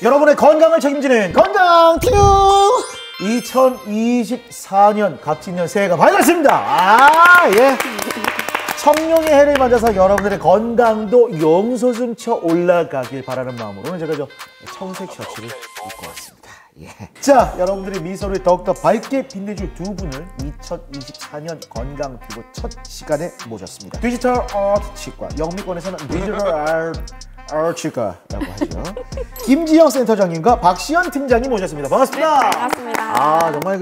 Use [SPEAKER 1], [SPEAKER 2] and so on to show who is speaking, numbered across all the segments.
[SPEAKER 1] 여러분의 건강을 책임지는 건강튜브 2024년 갑진년 새해가 밝았습니다. 예. 청룡의 해를 맞아서 여러분들의 건강도 용솟음쳐 올라가길 바라는 마음으로 오늘 제가 청색 셔츠를 입고 왔습니다. 예. 자, 여러분들의 미소를 더욱더 밝게 빛내줄 두 분을 2024년 건강튜브 첫 시간에 모셨습니다. 디지털 아트 치과, 영미권에서는 디지털 치과라고 하죠. 김지영 센터장님과 박시연 팀장님 모셨습니다. 반갑습니다.
[SPEAKER 2] 네, 반갑습니다.
[SPEAKER 1] 아, 정말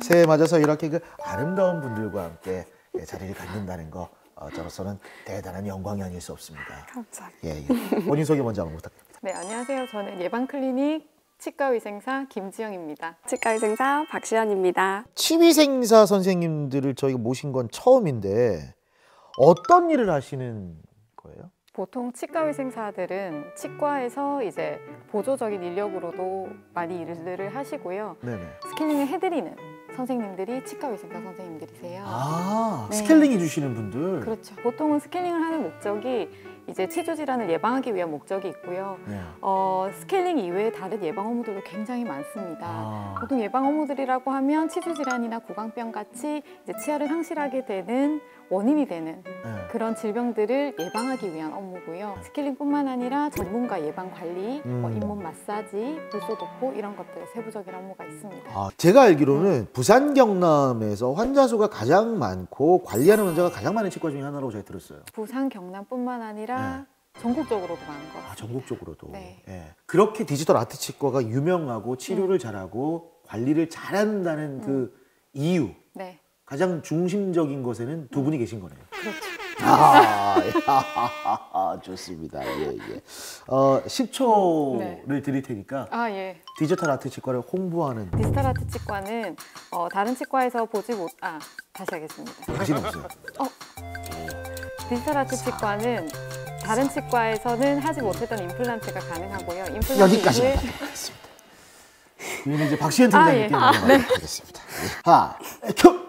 [SPEAKER 1] 새해 맞아서 이렇게 아름다운 분들과 함께 자리를 갖는다는 거 저로서는 대단한 영광이 아닐 수 없습니다.
[SPEAKER 2] 감사합니다.
[SPEAKER 1] 예. 본인 소개 먼저 한번 부탁드립니다.
[SPEAKER 2] 네, 안녕하세요. 저는 예방클리닉 치과의생사 김지영입니다.
[SPEAKER 3] 치과의생사 박시연입니다.
[SPEAKER 1] 치위생사 선생님들을 저희가 모신 건 처음인데 어떤 일을 하시는 거예요?
[SPEAKER 2] 보통 치과의생사들은 치과에서 이제 보조적인 인력으로도 많이 일을 하시고요.
[SPEAKER 1] 네네.
[SPEAKER 2] 스케일링을 해드리는 선생님들이 치과의생사 선생님들이세요.
[SPEAKER 1] 아,
[SPEAKER 2] 네.
[SPEAKER 1] 스케일링 해주시는 분들.
[SPEAKER 2] 그렇죠. 보통은 스케일링을 하는 목적이 이제 치주 질환을 예방하기 위한 목적이 있고요.
[SPEAKER 1] 네.
[SPEAKER 2] 스케일링 이외에 다른 예방 업무들도 굉장히 많습니다.
[SPEAKER 1] 아.
[SPEAKER 2] 보통 예방 업무들이라고 하면 치주 질환이나 고강병 같이 이제 치아를 상실하게 되는 원인이 되는
[SPEAKER 1] 네.
[SPEAKER 2] 그런 질병들을 예방하기 위한 업무고요. 스케일링뿐만 아니라 전문가 예방 관리, 잇몸 마사지, 불소 도포 이런 것들의 세부적인 업무가 있습니다.
[SPEAKER 1] 아, 제가 알기로는 부산 경남에서 환자 수가 가장 많고 관리하는 환자가 가장 많은 치과 중에 하나라고 제가 들었어요.
[SPEAKER 2] 부산, 경남뿐만 아니라 전국적으로도 많은 것 같습니다.
[SPEAKER 1] 아, 전국적으로도.
[SPEAKER 2] 네.
[SPEAKER 1] 예. 그렇게 디지털 아트 치과가 유명하고 치료를 잘하고 관리를 잘한다는 그 이유,
[SPEAKER 2] 네.
[SPEAKER 1] 가장 중심적인 것에는 두 분이 계신 거네요.
[SPEAKER 2] 그렇죠.
[SPEAKER 1] 아, 좋습니다. 예, 예. 10초를 드릴 테니까
[SPEAKER 2] 아, 예.
[SPEAKER 1] 디지털 아트 치과를 홍보하는
[SPEAKER 2] 디지털 아트 치과는 다른 치과에서 보지 못... 다시 하겠습니다.
[SPEAKER 1] 자신 없어요.
[SPEAKER 2] 디지털 아트 치과는 다른 치과에서는 하지 못했던 임플란트가 가능하고요. 임플란트
[SPEAKER 1] 여기까지만
[SPEAKER 2] 이후에
[SPEAKER 1] 하겠습니다. 이는 이제 박시현 팀장님께
[SPEAKER 2] 예.
[SPEAKER 1] 넘어가도록 하겠습니다. 하나, 큐!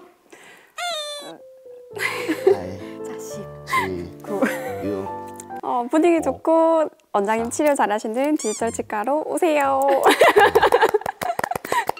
[SPEAKER 2] 10,
[SPEAKER 1] 9, 6.
[SPEAKER 3] 분위기 좋고 원장님 치료 잘하시는 디지털 치과로 오세요.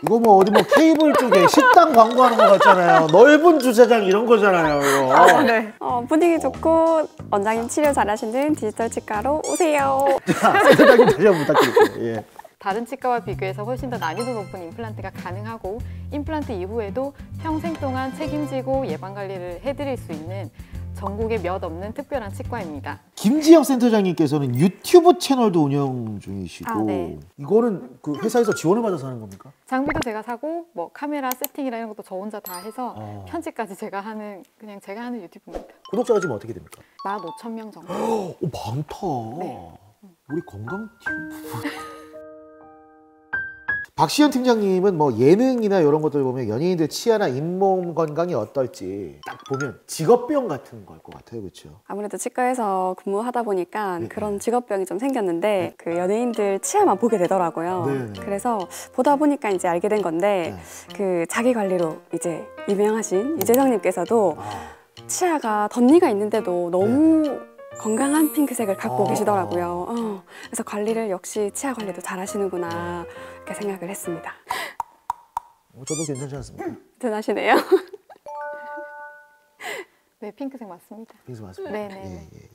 [SPEAKER 1] 이거 어디 케이블 쪽에 식당 광고하는 것 같잖아요. 넓은 주차장 이런 거잖아요, 이거.
[SPEAKER 2] 네.
[SPEAKER 3] 분위기 좋고 원장님 치료 잘하시는 디지털 치과로 오세요.
[SPEAKER 1] 자, 센터장님 다시 한번 부탁드릴게요. 예.
[SPEAKER 2] 다른 치과와 비교해서 훨씬 더 난이도 높은 임플란트가 가능하고 임플란트 이후에도 평생 동안 책임지고 예방관리를 해드릴 수 있는 전국에 몇 없는 특별한 치과입니다.
[SPEAKER 1] 김지영 센터장님께서는 유튜브 채널도 운영 중이시고
[SPEAKER 3] 네.
[SPEAKER 1] 이거는 그 회사에서 지원을 받아서 하는 겁니까?
[SPEAKER 2] 장비도 제가 사고 카메라 세팅이나 이런 것도 저 혼자 다 해서 편집까지 제가 하는 유튜브입니다.
[SPEAKER 1] 구독자가 지금 어떻게 됩니까?
[SPEAKER 2] 15,000명 정도.
[SPEAKER 1] 오, 많다.
[SPEAKER 2] 네.
[SPEAKER 1] 우리 건강팀. 박시현 팀장님은 예능이나 이런 것들 보면 연예인들 치아나 잇몸 건강이 어떨지 딱 보면 직업병 같은 걸 것 같아요, 그렇죠?
[SPEAKER 3] 아무래도 치과에서 근무하다 보니까
[SPEAKER 1] 네.
[SPEAKER 3] 그런 직업병이 좀 생겼는데 그 연예인들 치아만 보게 되더라고요.
[SPEAKER 1] 네.
[SPEAKER 3] 그래서 보다 보니까 이제 알게 된 건데 그 자기 관리로 이제 유명하신 유재석님께서도 치아가 덧니가 있는데도 너무 건강한 핑크색을 갖고 계시더라고요. 그래서 관리를 역시 치아 관리도 잘 하시는구나 이렇게 생각을 했습니다.
[SPEAKER 1] 저도 괜찮지 않습니까?
[SPEAKER 3] 대단하시네요.
[SPEAKER 2] 네, 핑크색 맞습니다.
[SPEAKER 1] 핑크 맞습니다.
[SPEAKER 2] 네네.
[SPEAKER 1] 예.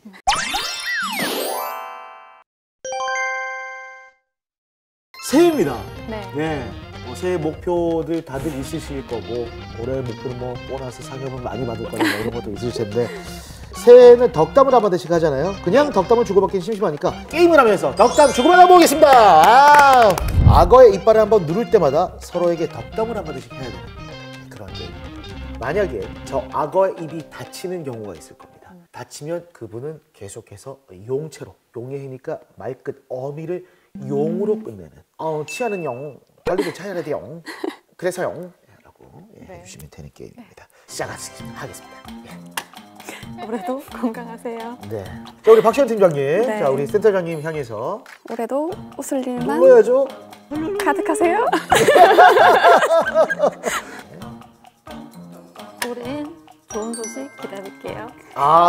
[SPEAKER 1] 새해입니다.
[SPEAKER 2] 네.
[SPEAKER 1] 네. 새해 목표들 다들 있으실 거고 올해 목표는 보너스 상여금 많이 받을 거나 이런 것도 있으실 텐데 새해는 덕담을 한 마디씩 하잖아요. 그냥 덕담을 주고받기는 심심하니까 게임을 하면서 덕담 주고받아 보겠습니다. 악어의 이빨을 한번 누를 때마다 서로에게 덕담을 한 마디씩 해야 되는 그런 게임. 만약에 저 악어의 입이 다치는 경우가 있을 겁니다. 다치면 그분은 계속해서 용체로, 용의 힘이니까 말끝 어미를 용으로 끝내는 치아는 용, 관리도 잘해야 돼요. 그래서요 라고 해주시면 되는 게임입니다. 시작하겠습니다.
[SPEAKER 2] 올해도 건강하세요.
[SPEAKER 1] 네. 자, 우리 박시현 팀장님.
[SPEAKER 3] 네.
[SPEAKER 1] 자, 우리 센터장님 향해서
[SPEAKER 3] 올해도 웃을 일만
[SPEAKER 1] 눌러야죠.
[SPEAKER 3] 가득하세요.
[SPEAKER 2] 올해는 좋은 소식 기다릴게요.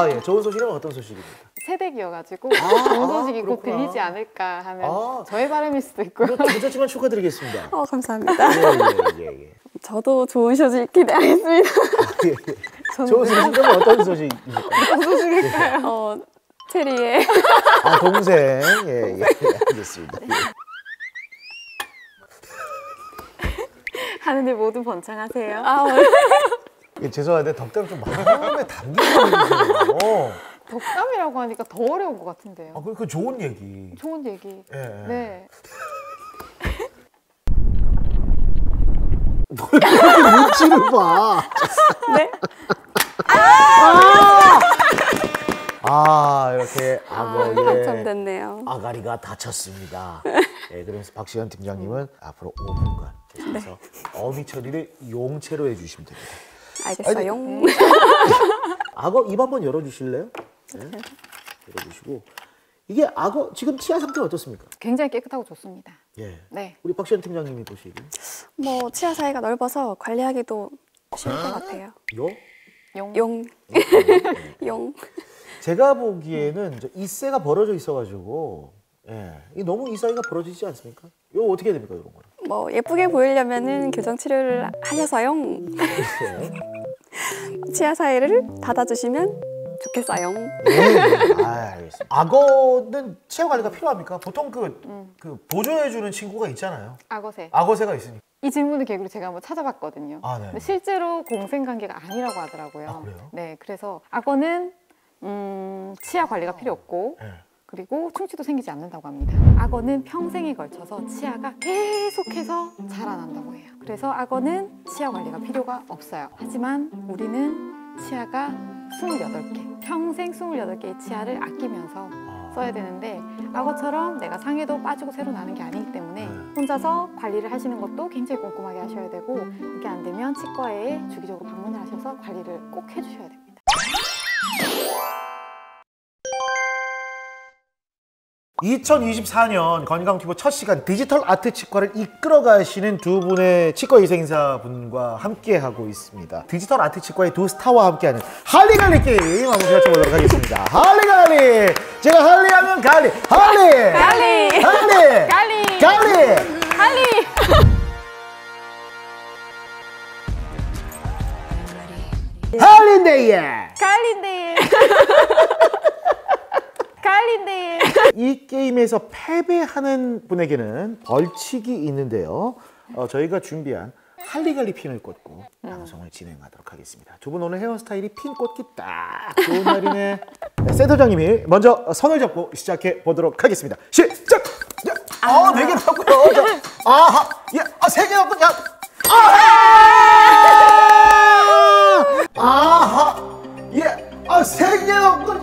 [SPEAKER 1] 예. 좋은 소식은 어떤 소식입니까?
[SPEAKER 2] 새댁이어가지고
[SPEAKER 1] 아,
[SPEAKER 2] 좋은 소식이 곧
[SPEAKER 1] 그렇구나.
[SPEAKER 2] 들리지 않을까 하는
[SPEAKER 1] 아.
[SPEAKER 2] 저의 바람일 수도 있고요.
[SPEAKER 1] 늦었지만 축하드리겠습니다.
[SPEAKER 3] 감사합니다.
[SPEAKER 1] 예.
[SPEAKER 3] 저도 좋은 소식 기대하겠습니다.
[SPEAKER 2] 저는
[SPEAKER 1] 좋은 소식은 어떤 소식입니까?
[SPEAKER 3] 체리의
[SPEAKER 1] 아, 동생. 예, 알겠습니다.
[SPEAKER 2] 하는데 모두 번창하세요.
[SPEAKER 1] 예, 죄송한데 덕담 좀 마음에 담기고 있어요.
[SPEAKER 2] 덕담이라고 하니까 더 어려운 것 같은데요.
[SPEAKER 1] 아, 그 좋은 얘기.
[SPEAKER 2] 좋은 얘기.
[SPEAKER 1] 예.
[SPEAKER 2] 네.
[SPEAKER 1] 눈치를 봐.
[SPEAKER 3] 네?
[SPEAKER 1] 이렇게 악어의
[SPEAKER 3] 당첨됐네요.
[SPEAKER 1] 아가리가 다쳤습니다. 예, 그래서 박시현 팀장님은 앞으로 5분간 계속해서 어미 처리를 용체로 해주시면 됩니다.
[SPEAKER 3] 알겠어요.
[SPEAKER 1] 악어 입 한번 열어주실래요? 네. 열어주시고 이게 악어 지금 치아 상태는 어떻습니까?
[SPEAKER 2] 굉장히 깨끗하고 좋습니다.
[SPEAKER 1] 예.
[SPEAKER 2] 네.
[SPEAKER 1] 우리 박시현 팀장님이 보시기
[SPEAKER 3] 뭐 치아 사이가 넓어서 관리하기도 쉬울 것 같아요. 용. 용.
[SPEAKER 1] 제가 보기에는 이 쇠가 벌어져 있어가지고 이 너무 이 사이가 벌어지지 않습니까? 이거 어떻게 해야 됩니까 이런 거는?
[SPEAKER 3] 뭐 예쁘게 보이려면은 교정 치료를 하셔서요. 치아 사이를 닫아주시면 좋겠어요.
[SPEAKER 1] 네. 알겠습니다. 악어는 치아 관리가 필요합니까? 보통 그 보조해주는 친구가 있잖아요.
[SPEAKER 2] 악어새.
[SPEAKER 1] 악어새가 있으니까.
[SPEAKER 2] 이 질문을 계기로 제가 한번 찾아봤거든요.
[SPEAKER 1] 아, 네.
[SPEAKER 2] 근데 실제로 공생관계가 아니라고 하더라고요.
[SPEAKER 1] 아, 그래요?
[SPEAKER 2] 네, 그래서 악어는 치아 관리가 필요 없고
[SPEAKER 1] 네.
[SPEAKER 2] 그리고 충치도 생기지 않는다고 합니다. 악어는 평생에 걸쳐서 치아가 계속해서 자라난다고 해요. 그래서 악어는 치아 관리가 필요가 없어요. 하지만 우리는 치아가 28개, 평생 28개의 치아를 아끼면서 써야 되는데 악어처럼 내가 상해도 빠지고 새로 나는 게 아니기 때문에 혼자서 관리를 하시는 것도 굉장히 꼼꼼하게 하셔야 되고 이게 안 되면 치과에 주기적으로 방문을 하셔서 관리를 꼭 해주셔야 됩니다.
[SPEAKER 1] (2024년) 건강튜브 첫 시간 디지털 아트 치과를 이끌어 가시는 두 분의 치과 의사분과 함께 하고 있습니다. 디지털 아트 치과의 두 스타와 함께하는 할리갈리 게임 한번 펼쳐보도록 하겠습니다. 할리갈리! 제가 할리하면 갈리! 할리! 할리인데예!
[SPEAKER 2] 갈린데이.
[SPEAKER 1] 이 게임에서 패배하는 분에게는 벌칙이 있는데요. 저희가 준비한 할리갈리 핀을 꽂고 방송을 진행하도록 하겠습니다. 두 분 오늘 헤어스타일이 핀 꽂기 딱 좋은 날이네. 네, 센터장님이 먼저 선을 잡고 시작해 보도록 하겠습니다. 시작! 네 개 나왔고요. 아하! 예! 세 개 나왔고, 아하! 예! 세 개 나왔고,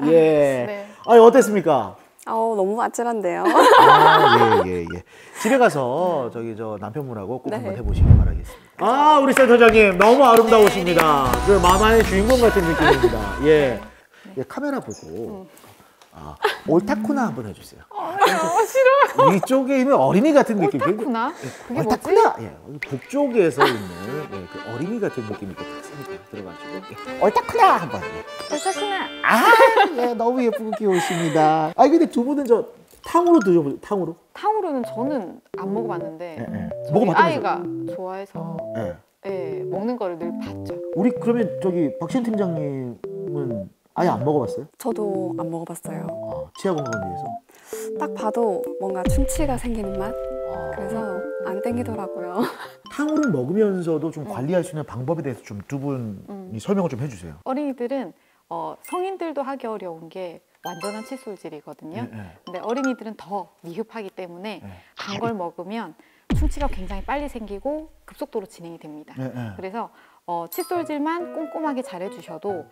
[SPEAKER 1] 예.
[SPEAKER 2] 네.
[SPEAKER 1] 어땠습니까?
[SPEAKER 3] 너무 아찔한데요.
[SPEAKER 1] 예. 집에 가서 저 남편분하고 꼭
[SPEAKER 3] 네.
[SPEAKER 1] 한번 해보시기 바라겠습니다. 우리 센터장님 너무 아름다우십니다. 그 마마의 주인공 같은 느낌입니다. 예. 카메라 보고 옳다쿠나 한번 해주세요.
[SPEAKER 2] 싫어.
[SPEAKER 1] 위쪽에 있는 어린이 같은 느낌.
[SPEAKER 2] 옳다쿠나? 그게 뭐지?
[SPEAKER 1] 옳다쿠나. 북쪽에서 있는 그 어린이 같은 느낌이 딱 들어가지고 옳다쿠나 한번.
[SPEAKER 2] 옳다쿠나.
[SPEAKER 1] 너무 예쁘고 귀여우십니다. 근데 두 분은 저 탕후루 드셔보세요. 탕후루?
[SPEAKER 2] 탕후루는 저는 안 먹어봤는데 저희
[SPEAKER 1] 먹어봤다면서요?
[SPEAKER 2] 아이가 좋아해서 먹는 거를 늘 봤죠.
[SPEAKER 1] 우리 그러면 박시현 팀장님은 아예 안 먹어봤어요?
[SPEAKER 3] 저도 안 먹어봤어요.
[SPEAKER 1] 치아 건강을 위해서.
[SPEAKER 3] 딱 봐도 뭔가 충치가 생기는 맛? 그래서 안 땡기더라고요.
[SPEAKER 1] 탕후루 먹으면서도 좀 관리할 수 있는 방법에 대해서 좀 두 분이 설명을 좀 해주세요.
[SPEAKER 2] 어린이들은 성인들도 하기 어려운 게 완전한 칫솔질이거든요. 근데 어린이들은 더 미흡하기 때문에 단 걸 먹으면 충치가 굉장히 빨리 생기고 급속도로 진행이 됩니다. 그래서 칫솔질만 꼼꼼하게 잘 해주셔도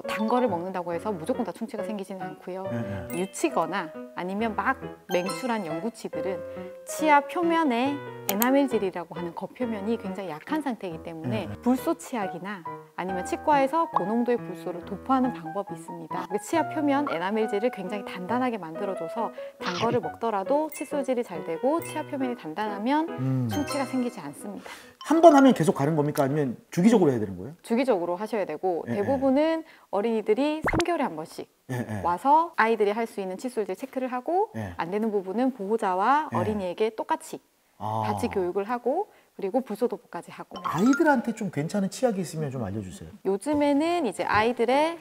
[SPEAKER 2] 단 거를 먹는다고 해서 무조건 다 충치가 생기지는 않고요.
[SPEAKER 1] 네.
[SPEAKER 2] 유치거나 아니면 막 맹출한 영구치들은 치아 표면에 에나멜질이라고 하는 겉표면이 굉장히 약한 상태이기 때문에 불소 치약이나 아니면 치과에서 고농도의 불소를 도포하는 방법이 있습니다. 그 치아 표면 에나멜질을 굉장히 단단하게 만들어줘서 단 거를 먹더라도 칫솔질이 잘 되고 치아 표면이 단단하면 충치가 생기지 않습니다.
[SPEAKER 1] 한 번 하면 계속 가는 겁니까? 아니면 주기적으로 해야 되는 거예요?
[SPEAKER 2] 주기적으로 하셔야 되고
[SPEAKER 1] 예,
[SPEAKER 2] 대부분은 어린이들이 3개월에 한 번씩
[SPEAKER 1] 예.
[SPEAKER 2] 와서 아이들이 할 수 있는 칫솔질 체크를 하고
[SPEAKER 1] 예.
[SPEAKER 2] 안 되는 부분은 보호자와
[SPEAKER 1] 예.
[SPEAKER 2] 어린이에게 똑같이 같이 교육을 하고 그리고 불소 도포까지 하고.
[SPEAKER 1] 아이들한테 좀 괜찮은 치약이 있으면 좀 알려주세요.
[SPEAKER 2] 요즘에는 이제 아이들의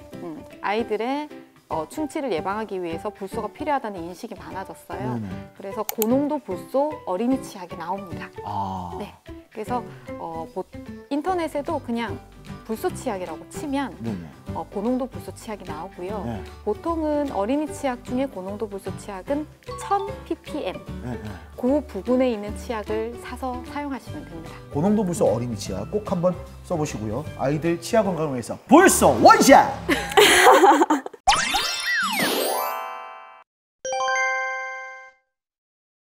[SPEAKER 2] 충치를 예방하기 위해서 불소가 필요하다는 인식이 많아졌어요.
[SPEAKER 1] 네네.
[SPEAKER 2] 그래서 고농도 불소 어린이 치약이 나옵니다. 네. 그래서 인터넷에도 그냥 불소 치약이라고 치면
[SPEAKER 1] 네네.
[SPEAKER 2] 고농도 불소 치약이 나오고요.
[SPEAKER 1] 네.
[SPEAKER 2] 보통은 어린이 치약 중에 고농도 불소 치약은 1000ppm
[SPEAKER 1] 네.
[SPEAKER 2] 그 부분에 있는 치약을 사서 사용하시면 됩니다.
[SPEAKER 1] 고농도 불소 어린이 치약 꼭 한번 써보시고요. 아이들 치아 건강을 위해서 불소 원샷!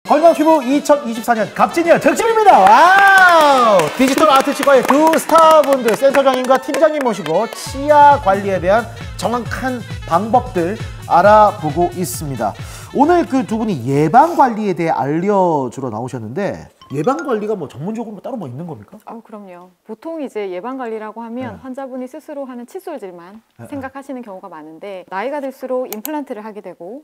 [SPEAKER 1] 건강피부 2024년 갑진년 특집입니다. 와우! 디지털 아트 치과의 두 스타분들 센터장님과 팀장님 모시고 치아 관리에 대한 정확한 방법들 알아보고 있습니다. 오늘 그 두 분이 예방 관리에 대해 알려주러 나오셨는데 예방 관리가 뭐 전문적으로 따로 뭐 있는 겁니까?
[SPEAKER 2] 그럼요. 보통 이제 예방 관리라고 하면
[SPEAKER 1] 네.
[SPEAKER 2] 환자분이 스스로 하는 칫솔질만
[SPEAKER 1] 네.
[SPEAKER 2] 생각하시는 경우가 많은데 나이가 들수록 임플란트를 하게 되고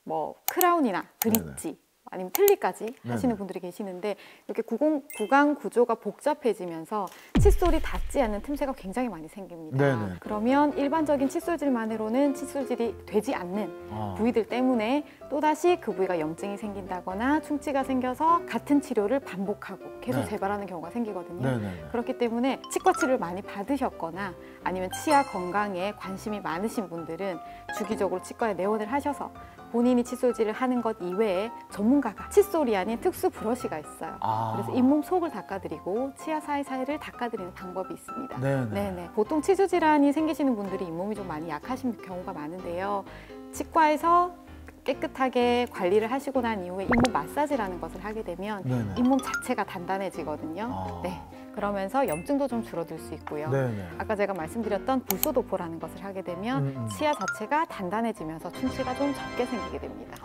[SPEAKER 2] 뭐 크라운이나 브릿지 아니면 틀니까지 하시는 분들이 계시는데 이렇게 구강 구조가 복잡해지면서 칫솔이 닿지 않는 틈새가 굉장히 많이 생깁니다.
[SPEAKER 1] 네네.
[SPEAKER 2] 그러면 일반적인 칫솔질만으로는 칫솔질이 되지 않는 부위들 때문에 또다시 그 부위가 염증이 생긴다거나 충치가 생겨서 같은 치료를 반복하고 계속
[SPEAKER 1] 네.
[SPEAKER 2] 재발하는 경우가 생기거든요.
[SPEAKER 1] 네네.
[SPEAKER 2] 그렇기 때문에 치과 치료를 많이 받으셨거나 아니면 치아 건강에 관심이 많으신 분들은 주기적으로 치과에 내원을 하셔서 본인이 칫솔질을 하는 것 이외에 전문가가 칫솔이 아닌 특수 브러쉬가 있어요. 그래서 잇몸 속을 닦아드리고 치아 사이사이를 닦아드리는 방법이 있습니다. 네네. 보통 치주 질환이 생기시는 분들이 잇몸이 좀 많이 약하신 경우가 많은데요. 치과에서 깨끗하게 관리를 하시고 난 이후에 잇몸 마사지라는 것을 하게 되면
[SPEAKER 1] 네네.
[SPEAKER 2] 잇몸 자체가 단단해지거든요. 네. 그러면서 염증도 좀 줄어들 수 있고요.
[SPEAKER 1] 네네.
[SPEAKER 2] 아까 제가 말씀드렸던 불소 도포라는 것을 하게 되면 치아 자체가 단단해지면서 충치가 좀 적게 생기게 됩니다.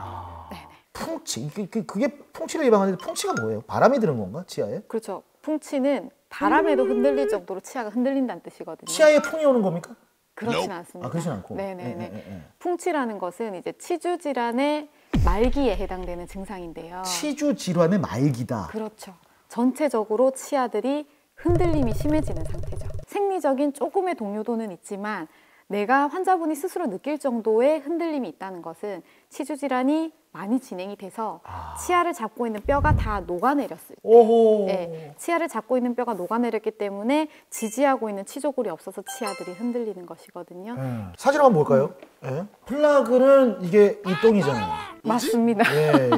[SPEAKER 2] 네네.
[SPEAKER 1] 풍치, 그게 풍치를 예방하는데 풍치가 뭐예요? 바람이 드는 건가? 치아에?
[SPEAKER 2] 그렇죠. 풍치는 바람에도 흔들릴 정도로 치아가 흔들린다는 뜻이거든요.
[SPEAKER 1] 치아에 풍이 오는 겁니까?
[SPEAKER 2] 그렇진 않습니다.
[SPEAKER 1] 그렇진 않고.
[SPEAKER 2] 네네네. 풍치라는 것은 이제 치주 질환의 말기에 해당되는 증상인데요.
[SPEAKER 1] 치주 질환의 말기다.
[SPEAKER 2] 그렇죠. 전체적으로 치아들이 흔들림이 심해지는 상태죠. 생리적인 조금의 동요도는 있지만 내가 환자분이 스스로 느낄 정도의 흔들림이 있다는 것은 치주 질환이 많이 진행이 돼서 치아를 잡고 있는 뼈가 다 녹아내렸을 때
[SPEAKER 1] 오호.
[SPEAKER 2] 네, 치아를 잡고 있는 뼈가 녹아내렸기 때문에 지지하고 있는 치조골이 없어서 치아들이 흔들리는 것이거든요.
[SPEAKER 1] 사진 한번 볼까요? 플라그는 이게 이 똥이잖아요.
[SPEAKER 2] 맞습니다.
[SPEAKER 1] 예.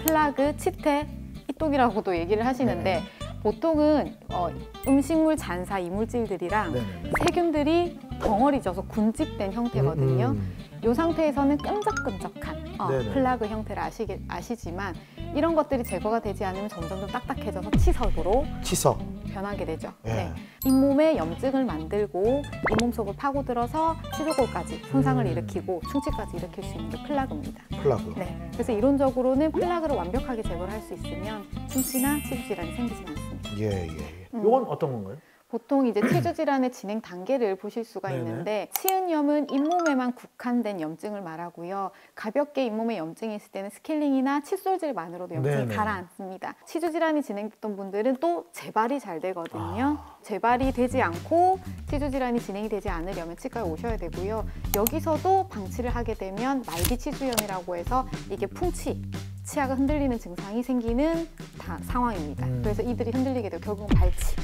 [SPEAKER 2] 플라그, 치태, 이똥이라고도 얘기를 하시는데 보통은 음식물 잔사 이물질들이랑
[SPEAKER 1] 네네네.
[SPEAKER 2] 세균들이 덩어리 져서 군집된 형태거든요. 이 상태에서는 끈적끈적한
[SPEAKER 1] 네네.
[SPEAKER 2] 플라그 형태를 아시지만 이런 것들이 제거가 되지 않으면 점점 좀 딱딱해져서 치석으로
[SPEAKER 1] 치석.
[SPEAKER 2] 변하게 되죠.
[SPEAKER 1] 예.
[SPEAKER 2] 네. 잇몸에 염증을 만들고 잇몸 속을 파고들어서 치조골까지 손상을 일으키고 충치까지 일으킬 수 있는 게 플라그입니다.
[SPEAKER 1] 플라그.
[SPEAKER 2] 네. 그래서 이론적으로는 플라그를 완벽하게 제거를 할 수 있으면 충치나 치주 질환이 생기진 않습니다.
[SPEAKER 1] 예. 이건 어떤 건가요?
[SPEAKER 2] 보통 이제 치주 질환의 진행 단계를 보실 수가
[SPEAKER 1] 네네.
[SPEAKER 2] 있는데 치은염은 잇몸에만 국한된 염증을 말하고요. 가볍게 잇몸에 염증이 있을 때는 스케일링이나 칫솔질만으로도 염증이
[SPEAKER 1] 네네.
[SPEAKER 2] 가라앉습니다. 치주 질환이 진행됐던 분들은 또 재발이 잘 되거든요. 재발이 되지 않고 치주 질환이 진행이 되지 않으려면 치과에 오셔야 되고요. 여기서도 방치를 하게 되면 말기 치주염이라고 해서 이게 풍치, 치아가 흔들리는 증상이 생기는 상황입니다. 그래서 이들이 흔들리게 되고 결국은 발치,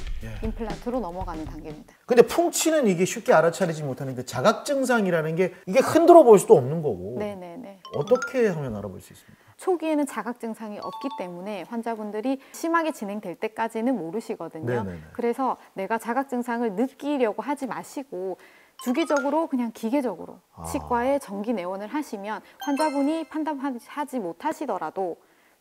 [SPEAKER 2] 임플란트로 넘어가는 단계입니다.
[SPEAKER 1] 근데 풍치는 이게 쉽게 알아차리지 못하는데 자각 증상이라는 게 이게 흔들어 볼 수도 없는 거고.
[SPEAKER 2] 네네네.
[SPEAKER 1] 어떻게 하면 알아볼 수 있습니까?
[SPEAKER 2] 초기에는 자각 증상이 없기 때문에 환자분들이 심하게 진행될 때까지는 모르시거든요.
[SPEAKER 1] 네네네.
[SPEAKER 2] 그래서 내가 자각 증상을 느끼려고 하지 마시고 주기적으로 그냥 기계적으로
[SPEAKER 1] 아.
[SPEAKER 2] 치과에 정기 내원을 하시면 환자분이 판단하지 못하시더라도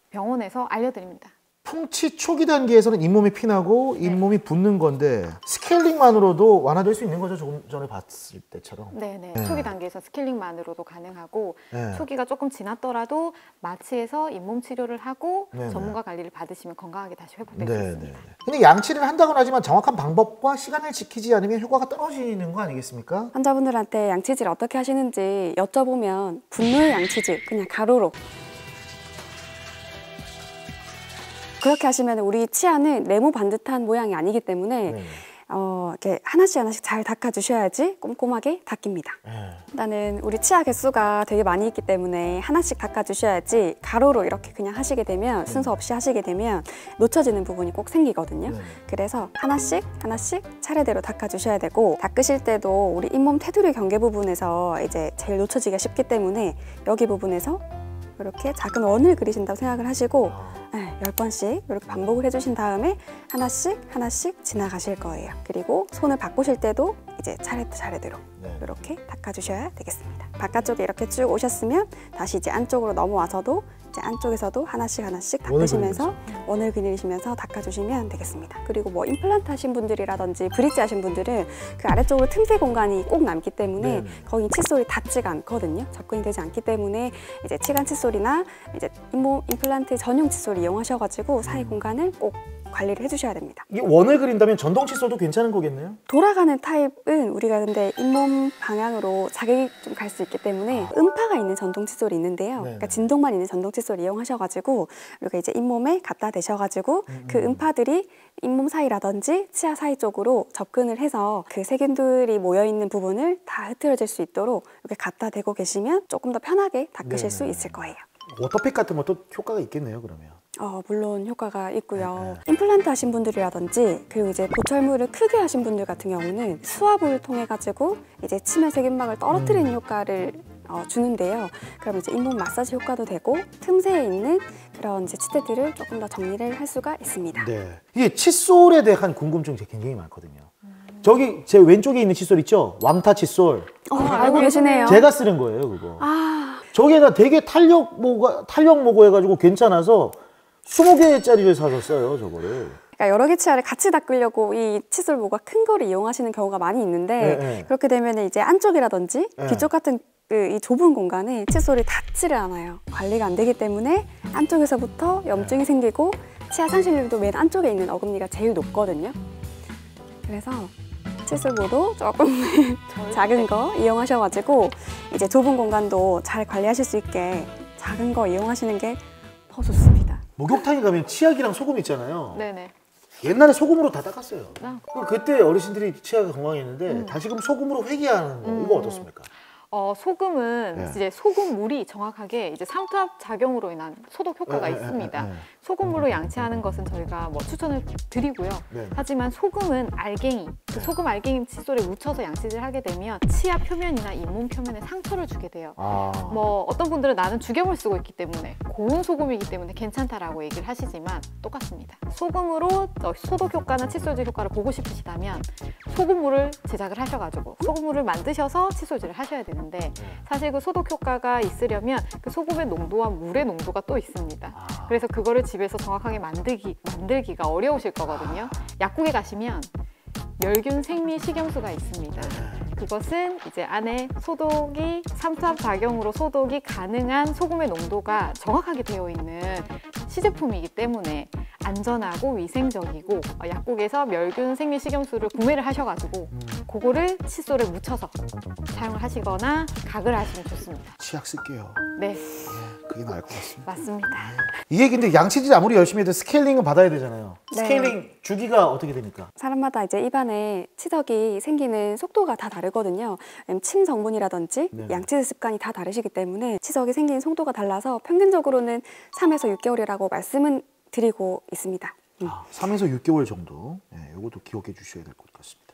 [SPEAKER 2] 병원에서 알려드립니다.
[SPEAKER 1] 풍치 초기 단계에서는 잇몸이 피나고 잇몸이 붓는 건데 스케일링만으로도 완화될 수 있는 거죠? 조금 전에 봤을 때처럼.
[SPEAKER 2] 네네.
[SPEAKER 1] 네.
[SPEAKER 2] 초기 단계에서 스케일링만으로도 가능하고
[SPEAKER 1] 네.
[SPEAKER 2] 초기가 조금 지났더라도 마취해서 잇몸 치료를 하고
[SPEAKER 1] 네네.
[SPEAKER 2] 전문가 관리를 받으시면 건강하게 다시 회복될 수
[SPEAKER 1] 네,
[SPEAKER 2] 있습니다.
[SPEAKER 1] 네. 근데 양치를 한다고는 하지만 정확한 방법과 시간을 지키지 않으면 효과가 떨어지는 거 아니겠습니까?
[SPEAKER 3] 환자분들한테 양치질 어떻게 하시는지 여쭤보면 분노의 양치질 그냥 가로로 그렇게 하시면 우리 치아는 네모 반듯한 모양이 아니기 때문에
[SPEAKER 1] 네.
[SPEAKER 3] 이렇게 하나씩 잘 닦아주셔야지 꼼꼼하게 닦입니다.
[SPEAKER 1] 네.
[SPEAKER 3] 일단은 우리 치아 개수가 되게 많이 있기 때문에 하나씩 닦아주셔야지 가로로 이렇게 그냥 하시게 되면 순서 없이 하시게 되면 놓쳐지는 부분이 꼭 생기거든요.
[SPEAKER 1] 네.
[SPEAKER 3] 그래서 하나씩 차례대로 닦아주셔야 되고 닦으실 때도 우리 잇몸 테두리 경계 부분에서 이제 제일 놓쳐지기가 쉽기 때문에 여기 부분에서 이렇게 작은 원을 그리신다고 생각을 하시고 10번씩 이렇게 반복을 해주신 다음에 하나씩 지나가실 거예요. 그리고 손을 바꾸실 때도 이제 차례대로
[SPEAKER 1] 네.
[SPEAKER 3] 이렇게 닦아주셔야 되겠습니다. 바깥쪽에 이렇게 쭉 오셨으면 다시 이제 안쪽으로 넘어와서도 이제 안쪽에서도 하나씩 닦으시면서 원을 그리시면서 닦아주시면 되겠습니다. 그리고 뭐 임플란트 하신 분들이라든지 브릿지 하신 분들은 그 아래쪽으로 틈새 공간이 꼭 남기 때문에 거기 칫솔이 닿지가 않거든요. 접근이 되지 않기 때문에 이제 치간 칫솔이나 이제 잇몸 임플란트 전용 칫솔 이용하셔가지고 사이 공간을 꼭 관리를 해주셔야 됩니다.
[SPEAKER 1] 이게 원을 그린다면 전동 칫솔도 괜찮은 거겠네요?
[SPEAKER 3] 돌아가는 타입은 우리가 근데 잇몸 방향으로 자극이 좀 갈 수 있기 때문에 음파가 있는 전동 칫솔이 있는데요. 그러니까 진동만 있는 전동 칫솔 이용하셔가지고 우리가 이제 잇몸에 갖다 대셔가지고 그 음파들이 잇몸 사이라든지 치아 사이 쪽으로 접근을 해서 그 세균들이 모여있는 부분을 다 흐트러질 수 있도록 이렇게 갖다 대고 계시면 조금 더 편하게 닦으실 수 있을 거예요.
[SPEAKER 1] 워터팩 같은 것도 효과가 있겠네요, 그러면.
[SPEAKER 3] 물론 효과가 있고요. 임플란트 하신 분들이라든지 그리고 이제 보철물을 크게 하신 분들 같은 경우는 수압을 통해 가지고 이제 치매 세균막을 떨어뜨리는 효과를 주는데요. 그럼 이제 잇몸 마사지 효과도 되고 틈새에 있는 그런 이제 치대들을 조금 더 정리를 할 수가 있습니다.
[SPEAKER 1] 네. 이게 칫솔에 대한 궁금증이 굉장히 많거든요. 저기 제 왼쪽에 있는 칫솔 있죠? 왕타 칫솔.
[SPEAKER 3] 알고 계시네요.
[SPEAKER 1] 제가 쓰는 거예요, 그거.
[SPEAKER 3] 아,
[SPEAKER 1] 저게가 되게 탄력 모고 해가지고 괜찮아서 20개짜리를 사서 써요, 저거를.
[SPEAKER 3] 그러니까 여러 개 치아를 같이 닦으려고 이 칫솔 모가 큰 거를 이용하시는 경우가 많이 있는데
[SPEAKER 1] 네.
[SPEAKER 3] 그렇게 되면 이제 안쪽이라든지
[SPEAKER 1] 네.
[SPEAKER 3] 뒤쪽 같은 이 좁은 공간에 칫솔이 닿지를 않아요. 관리가 안 되기 때문에 안쪽에서부터 염증이 생기고 치아 상실률도 맨 안쪽에 있는 어금니가 제일 높거든요. 그래서 칫솔모도 조금 작은 거 이용하셔가지고 이제 좁은 공간도 잘 관리하실 수 있게 작은 거 이용하시는 게 더 좋습니다.
[SPEAKER 1] 목욕탕에 가면 치약이랑 소금 있잖아요.
[SPEAKER 2] 네네.
[SPEAKER 1] 옛날에 소금으로 다 닦았어요.
[SPEAKER 2] 아.
[SPEAKER 1] 그때 어르신들이 치아가 건강했는데 다시금 소금으로 회귀하는 거 이거 어떻습니까?
[SPEAKER 2] 소금은
[SPEAKER 1] 네.
[SPEAKER 2] 이제 소금물이 정확하게 이제 삼투압 작용으로 인한 소독 효과가 있습니다.
[SPEAKER 1] 네.
[SPEAKER 2] 소금물로 양치하는 것은 저희가 뭐 추천을 드리고요.
[SPEAKER 1] 네.
[SPEAKER 2] 하지만 소금은 알갱이, 그 소금 알갱이 칫솔에 묻혀서 양치질 하게 되면 치아 표면이나 잇몸 표면에 상처를 주게 돼요. 뭐 어떤 분들은 나는 주겸을 쓰고 있기 때문에 고운 소금이기 때문에 괜찮다라고 얘기를 하시지만 똑같습니다. 소금으로 소독 효과나 칫솔질 효과를 보고 싶으시다면 소금물을 제작을 하셔가지고 소금물을 만드셔서 칫솔질을 하셔야 되는데 사실 그 소독 효과가 있으려면 그 소금의 농도와 물의 농도가 또 있습니다. 그래서 그거를 집에서 정확하게 만들기가 어려우실 거거든요. 약국에 가시면 멸균 생리 식염수가 있습니다. 그것은 이제 안에 소독이 삼투압 작용으로 소독이 가능한 소금의 농도가 정확하게 되어 있는 시제품이기 때문에 안전하고 위생적이고 약국에서 멸균 생리 식염수를 구매를 하셔가지고 그거를 칫솔에 묻혀서 사용을 하시거나 각을 하시면 좋습니다.
[SPEAKER 1] 치약 쓸게요.
[SPEAKER 2] 네,
[SPEAKER 1] 그게 나을 것 같습니다.
[SPEAKER 2] 맞습니다.
[SPEAKER 1] 이게 근데 양치질 아무리 열심히 해도 스케일링은 받아야 되잖아요.
[SPEAKER 3] 네.
[SPEAKER 1] 스케일링 주기가 어떻게 됩니까?
[SPEAKER 3] 사람마다 이제 입안에 치석이 생기는 속도가 다 다르거든요. 침 성분이라든지
[SPEAKER 1] 네.
[SPEAKER 3] 양치질 습관이 다 다르시기 때문에 치석이 생기는 속도가 달라서 평균적으로는 3에서 6개월이라고 말씀은 드리고 있습니다.
[SPEAKER 1] 3에서 6개월 정도. 네, 이것도 기억해 주셔야 될 것 같습니다.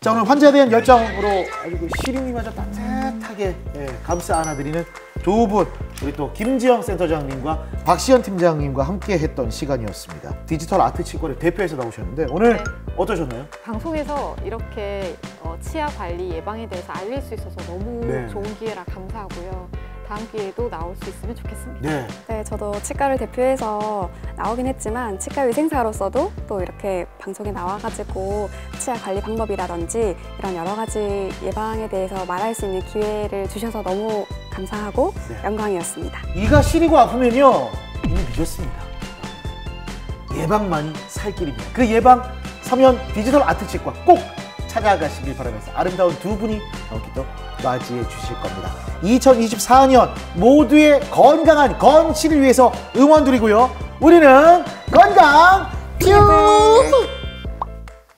[SPEAKER 1] 자, 오늘 환자에 대한 열정으로 아주 그 시린이마저 따뜻하게 감싸 안아드리는 두 분, 우리 또 김지영 센터장님과 박시연 팀장님과 함께 했던 시간이었습니다. 디지털 아트 치과를 대표해서 나오셨는데 오늘
[SPEAKER 2] 네.
[SPEAKER 1] 어떠셨나요?
[SPEAKER 2] 방송에서 이렇게 치아 관리 예방에 대해서 알릴 수 있어서 너무
[SPEAKER 1] 네.
[SPEAKER 2] 좋은 기회라 감사하고요. 다음 기회에도 나올 수 있으면 좋겠습니다.
[SPEAKER 1] 네.
[SPEAKER 3] 네, 저도 치과를 대표해서 나오긴 했지만 치과 의생사로서도 또 이렇게 방송에 나와가지고 치아 관리 방법이라든지 이런 여러 가지 예방에 대해서 말할 수 있는 기회를 주셔서 너무 감사하고
[SPEAKER 1] 네.
[SPEAKER 3] 영광이었습니다.
[SPEAKER 1] 이가 시리고 아프면요 이미 늦었습니다. 예방만이 살 길입니다. 그 예방 서면 디지털 아트 치과 꼭 찾아가시길 바라면서 아름다운 두 분이 이렇게 또 맞이해 주실 겁니다. 2024년 모두의 건강한 건치를 위해서 응원 드리고요. 우리는 건강 퓨